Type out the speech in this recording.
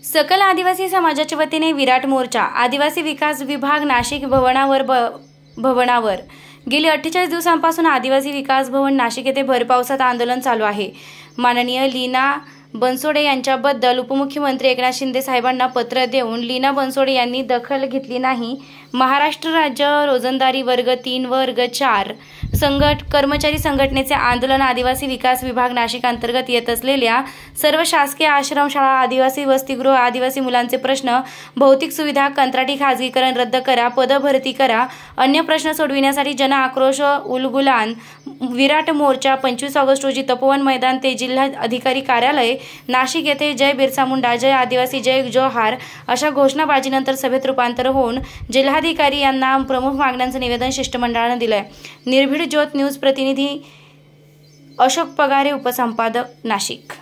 सकल आदिवासी समाजाच्या वतीने विराट मोर्चा आदिवासी विकास विभाग नाशिक भवनावर गेली 48 दिवसांपासून आदिवासी विकास भवन नाशिक येथे भरपावसात आंदोलन चालू आहे। माननीय लीना बनसोडे यांच्याबद्दल उपमुख्यमंत्री एकनाथ शिंदे साहेबांना पत्र देऊन लीना बनसोडे यांनी दखल घेतली नाही। महाराष्ट्र राज्य रोजंदारी वर्ग 3 वर्ग 4 कर्मचारी संघटनेचे आंदोलन आदिवासी विकास विभाग नाशिक अंतर्गत येत असलेल्या सर्व शासकीय आश्रमशाळा, आदिवासी वसतिगृह, आदिवासी मुलांचे प्रश्न, भौतिक सुविधा, कंत्राटी खाजगीकरण रद्द करा, पदभरती करा, अन्य प्रश्न सोडविण्यासाठी जन आक्रोश उलगुलान विराट मोर्चा 25 ऑगस्ट रोजी तपोवन मैदान ते जिल्हा अधिकारी कार्यालय नाशिक येथे जय बिरसा मुंडा, जय आदिवासी, जय जोहार अशा घोषणाबाजीनंतर सभेत रूपांतर होऊन जिल्हाधिकारी यांना प्रमुख मागण्यांचं निवेदन शिष्टमंडळाने दिलंय। निर्भीड ज्योत न्यूज प्रतिनिधी अशोक पगारे, उपसंपादक नाशिक।